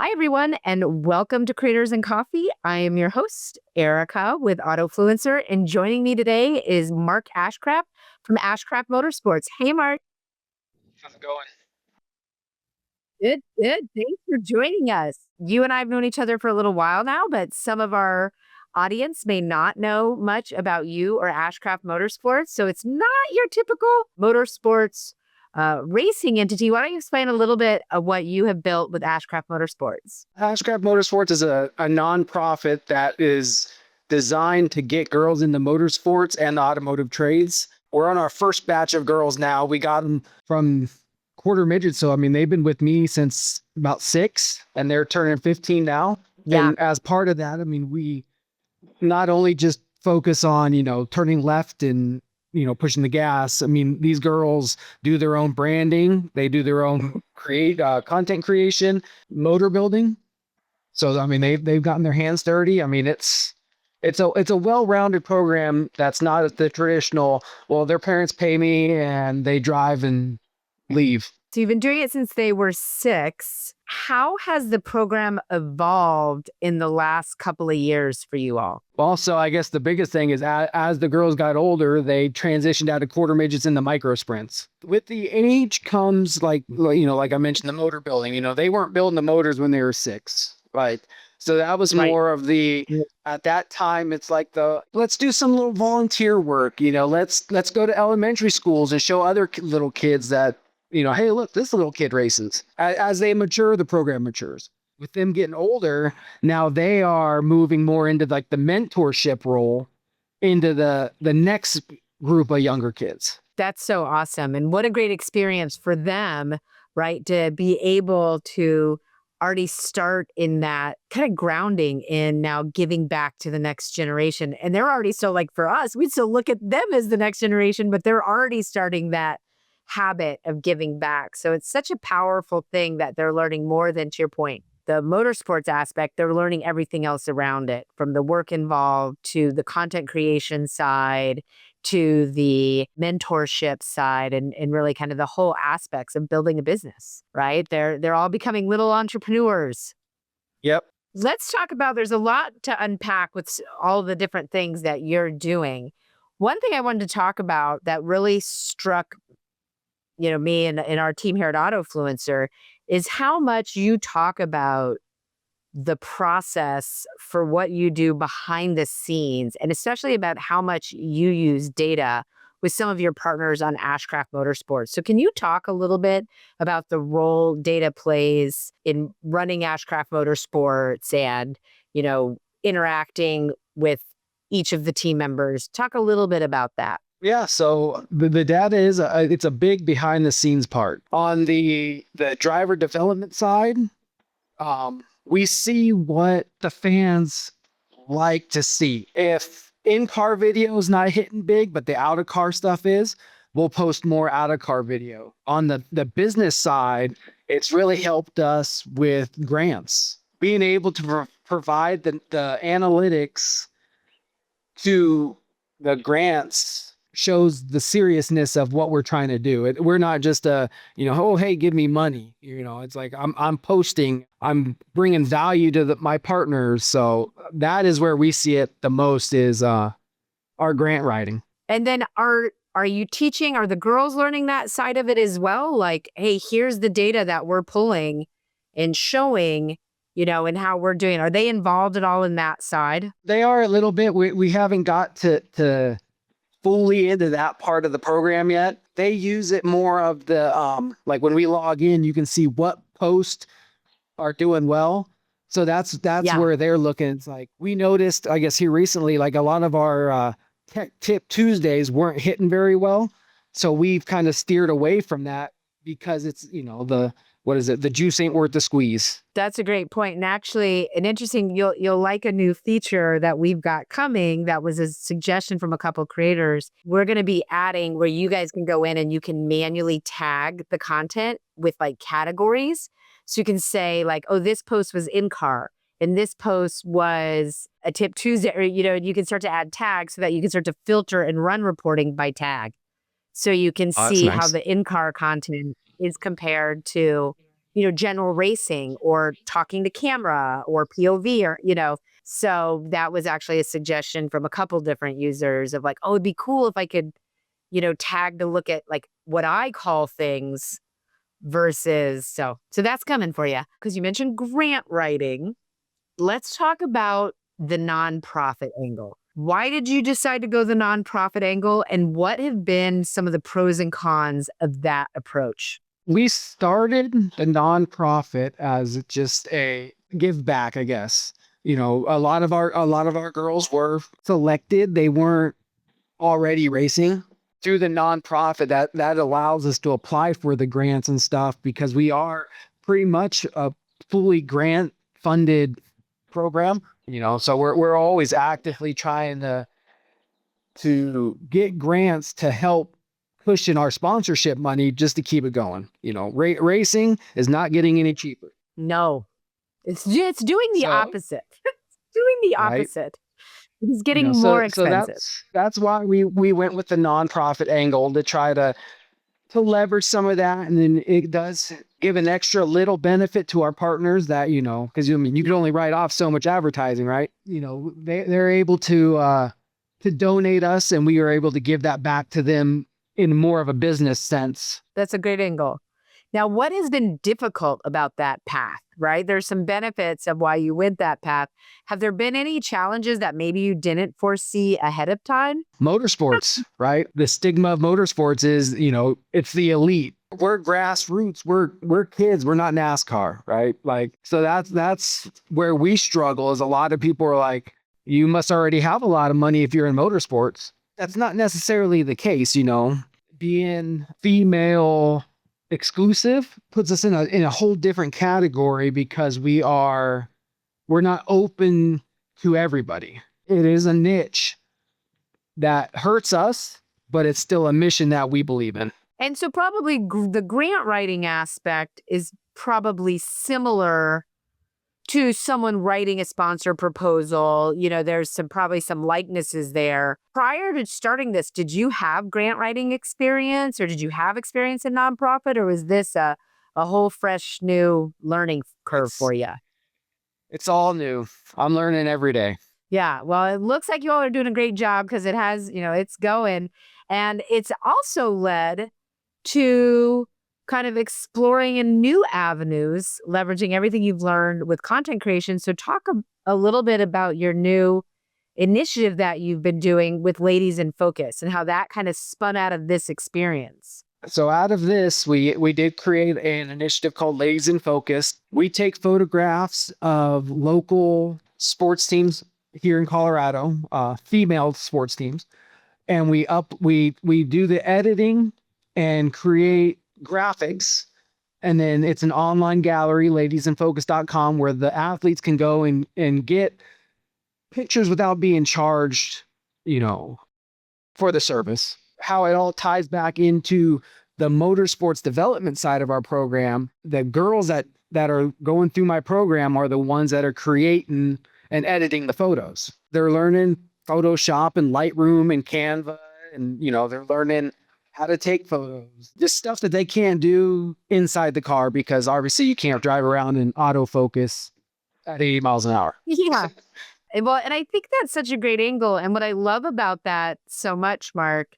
Hi, everyone, and welcome to Creators and Coffee. I am your host, Erica with Autofluencer, and joining me today is Mark Ashcraft from Ashcraft Motorsports. Hey, Mark. How's it going? Good, good. Thanks for joining us. You and I have known each other for a little while now, but some of our audience may not know much about you or Ashcraft Motorsports. So it's not your typical motorsports racing entity. Why don't you explain a little bit of what you have built with Ashcraft Motorsports? Ashcraft Motorsports is a nonprofit that is designed to get girls into motorsports and the automotive trades. We're on our first batch of girls now. We got them from quarter midget. So, I mean, they've been with me since about 6 and they're turning 15 now. Yeah. And as part of that, I mean, we not only just focus on, turning left and, pushing the gas. I mean, these girls do their own branding. They do their own content creation, motor building. So, I mean, they've gotten their hands dirty. I mean, it's a well-rounded program that's not the traditional, well, their parents pay me and they drive and leave. So you've been doing it since they were 6. How has the program evolved in the last couple of years for you all? Also, I guess the biggest thing is as the girls got older, they transitioned out of quarter midgets into micro sprints. With the age comes like I mentioned, the motor building. They weren't building the motors when they were 6, right? So that was more of the, at that time, it's like let's do some little volunteer work. Let's go to elementary schools and show other little kids that, hey, look, this little kid races. As they mature, the program matures. With them getting older, now they are moving more into like the mentorship role into the next group of younger kids. That's so awesome. And what a great experience for them, right? To be able to already start in that kind of grounding in now giving back to the next generation. And they're already so, like, for us, we'd still look at them as the next generation, but they're already starting that habit of giving back. So it's such a powerful thing that they're learning more than, to your point, the motorsports aspect. They're learning everything else around it, from the work involved to the content creation side to the mentorship side, and really kind of the whole aspects of building a business, right? They're all becoming little entrepreneurs. Yep. Let's talk about, there's a lot to unpack with all the different things that you're doing. One thing I wanted to talk about that really struck me and our team here at Autofluencer is how much you talk about the process for what you do behind the scenes, and especially about how much you use data with some of your partners on Ashcraft Motorsports. So can you talk a little bit about the role data plays in running Ashcraft Motorsports and, interacting with each of the team members? Talk a little bit about that. Yeah, so the data is it's a big behind the scenes part. On the driver development side, we see what the fans like to see. If in-car video is not hitting big, but the out-of-car stuff is, we'll post more out-of-car video. On the business side, it's really helped us with grants. Being able to provide the analytics to the grants shows the seriousness of what we're trying to do. We're not just oh, hey, give me money. It's like I'm posting, I'm bringing value to my partners. So that is where we see it the most, is our grant writing. And then are you teaching? Are the girls learning that side of it as well? Like, hey, here's the data that we're pulling and showing, and how we're doing. Are they involved at all in that side? They are a little bit. We haven't got to fully into that part of the program yet. They use it more of the like when we log in, you can see what posts are doing well. So that's where they're looking. It's like, we noticed, I guess, here recently, like a lot of our Tech Tip Tuesdays weren't hitting very well. So we've kind of steered away from that because it's, the juice ain't worth the squeeze. That's a great point. And actually, an interesting, you'll like a new feature that we've got coming. That was a suggestion from a couple of creators. We're going to be adding where you guys can go in and you can manually tag the content with like categories. So you can say like, oh, this post was in car and this post was a Tip Tuesday, or, you can start to add tags so that you can start to filter and run reporting by tag. So you can see how the in-car content is compared to general racing or talking to camera or POV or. So that was actually a suggestion from a couple different users of like, oh, it'd be cool if I could, tag to look at like what I call things versus so that's coming for you. Because you mentioned grant writing. Let's talk about the nonprofit angle. Why did you decide to go the nonprofit angle, and what have been some of the pros and cons of that approach? We started the nonprofit as just a give back, I guess. A lot of our girls were selected. They weren't already racing. Through the nonprofit, that allows us to apply for the grants and stuff because we are pretty much a fully grant funded program. So we're always actively trying to get grants to help pushing our sponsorship money just to keep it going. Racing is not getting any cheaper. No, it's doing the So, opposite. It's doing the right. opposite. It's getting more expensive. That's why we went with the nonprofit angle to try to leverage some of that. And then it does give an extra little benefit to our partners that, because you can only write off so much advertising, right? They're able to donate us, and we are able to give that back to them in more of a business sense. That's a great angle. Now, what has been difficult about that path, right? There's some benefits of why you went that path. Have there been any challenges that maybe you didn't foresee ahead of time? Motorsports, right? The stigma of motorsports is, it's the elite. We're grassroots. We're kids. We're not NASCAR, right? Like, so that's where we struggle. Is a lot of people are like, you must already have a lot of money if you're in motorsports. That's not necessarily the case, Being female exclusive puts us in a whole different category because we're not open to everybody. It is a niche that hurts us, but it's still a mission that we believe in. And so probably the grant writing aspect is probably similar to someone writing a sponsor proposal. There's probably some likenesses there. Prior to starting this, did you have grant writing experience, or did you have experience in nonprofit, or was this a whole fresh new learning curve for you? It's all new. I'm learning every day. Yeah, well, it looks like you all are doing a great job because it has, it's going. And it's also led to kind of exploring in new avenues, leveraging everything you've learned with content creation. So talk a little bit about your new initiative that you've been doing with Ladies in Focus and how that kind of spun out of this experience. So out of this, we did create an initiative called Ladies in Focus. We take photographs of local sports teams here in Colorado, female sports teams, and we do the editing and create graphics, and then it's an online gallery, ladiesinfocus.com, where the athletes can go and get pictures without being charged, for the service. How it all ties back into the motorsports development side of our program. The girls that are going through my program are the ones that are creating and editing the photos. They're learning Photoshop and Lightroom and Canva, and they're learning how to take photos, just stuff that they can't do inside the car because obviously you can't drive around in autofocus at 80 miles an hour. Yeah. Well, and I think that's such a great angle. And what I love about that so much, Mark,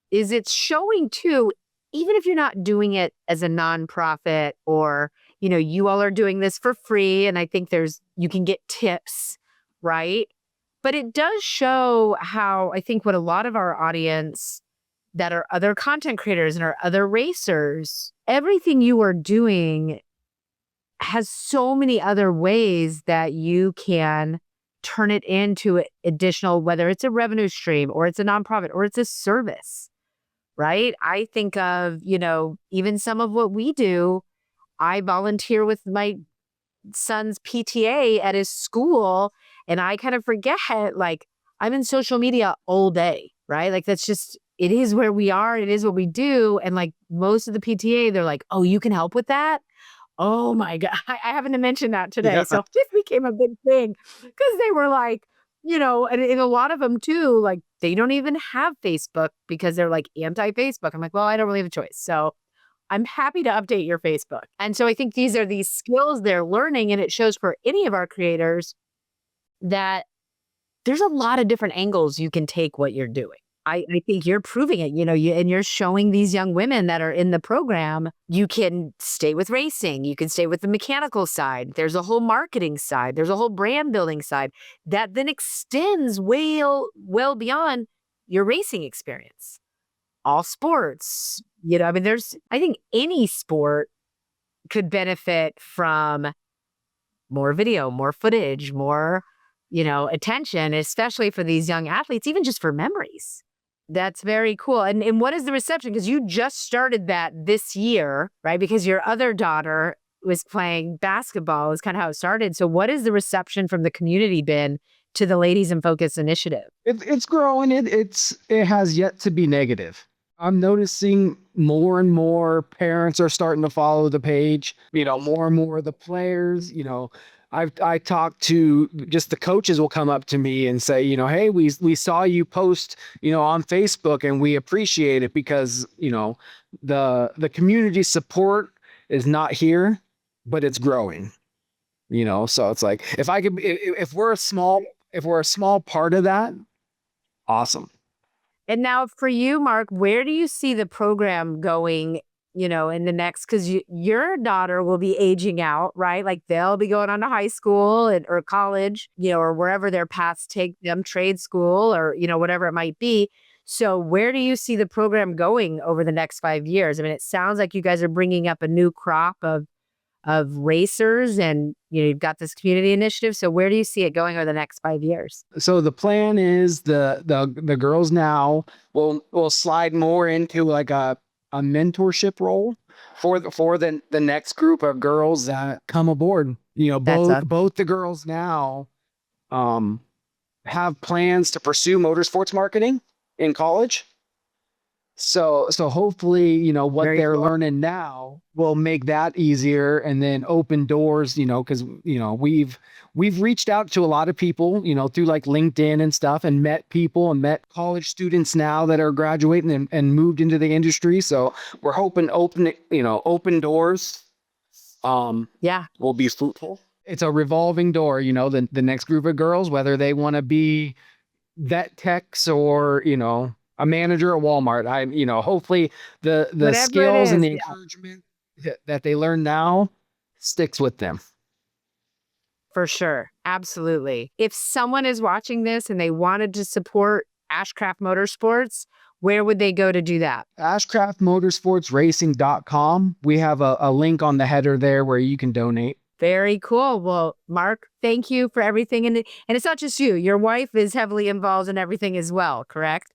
is it's showing too, even if you're not doing it as a nonprofit or, you all are doing this for free. And I think you can get tips, right? But it does show how I think what a lot of our audience that are other content creators and are other racers, everything you are doing has so many other ways that you can turn it into additional, whether it's a revenue stream or it's a nonprofit or it's a service, right? I think of, even some of what we do. I volunteer with my son's PTA at his school, and I kind of forget, like, I'm in social media all day, right? Like, that's just, it is where we are. It is what we do. And like most of the PTA, they're like, oh, you can help with that? Oh my God. I haven't mentioned that today. Yeah. So this became a big thing because they were like, and a lot of them too, like they don't even have Facebook because they're like anti-Facebook. I'm like, well, I don't really have a choice. So I'm happy to update your Facebook. And so I think these are these skills they're learning, and it shows for any of our creators that there's a lot of different angles you can take what you're doing. I think you're proving it, and you're showing these young women that are in the program, you can stay with racing, you can stay with the mechanical side. There's a whole marketing side, there's a whole brand building side that then extends well beyond your racing experience. All sports, I think any sport could benefit from more video, more footage, more, attention, especially for these young athletes, even just for memories. That's very cool. And what is the reception? Because you just started that this year, right? Because your other daughter was playing basketball, is kind of how it started. So what is the reception from the community been to the Ladies in Focus initiative? It's growing. It has yet to be negative. I'm noticing more and more parents are starting to follow the page. More and more of the players. I talked to just the coaches will come up to me and say, hey, we saw you post, on Facebook, and we appreciate it because the community support is not here, but it's growing. So it's like if we're a small part of that, awesome. And now for you, Mark, where do you see the program going, in the next, because your daughter will be aging out, right? Like they'll be going on to high school or college, or wherever their paths take them, trade school or, whatever it might be. So where do you see the program going over the next 5 years? I mean, it sounds like you guys are bringing up a new crop of racers, and you've got this community initiative. So where do you see it going over the next 5 years? So the plan is the girls now will slide more into like a mentorship role for the next group of girls that come aboard. Both the girls now have plans to pursue motorsports marketing in college. So hopefully, what Very they're cool. learning now will make that easier and then open doors, because, we've reached out to a lot of people, through like LinkedIn and stuff, and met people and met college students now that are graduating and moved into the industry. So we're hoping open doors Yeah. will be fruitful. It's a revolving door, the next group of girls, whether they want to be vet techs or, a manager at Walmart. Hopefully the Whatever it skills and is. the Yeah, encouragement that they learn now sticks with them. for sure. Absolutely. If someone is watching this and they wanted to support Ashcraft Motorsports, where would they go to do that? AshcraftMotorsportsRacing.com. We have a link on the header there where you can donate. Very cool. Well, Mark, thank you for everything. And it's not just you. Your wife is heavily involved in everything as well, correct?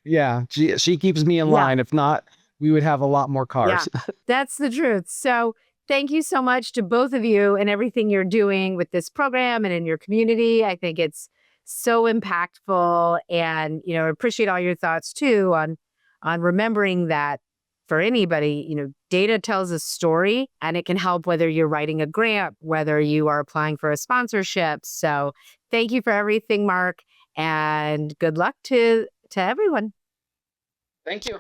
Yeah, she keeps me in Yeah. line. If not, we would have a lot more Yeah, cars. that's the truth. So thank you so much to both of you and everything you're doing with this program and in your community. I think it's so impactful, and, appreciate all your thoughts too on remembering that for anybody, data tells a story, and it can help whether you're writing a grant, whether you are applying for a sponsorship. So thank you for everything, Mark, and good luck to everyone. Thank you.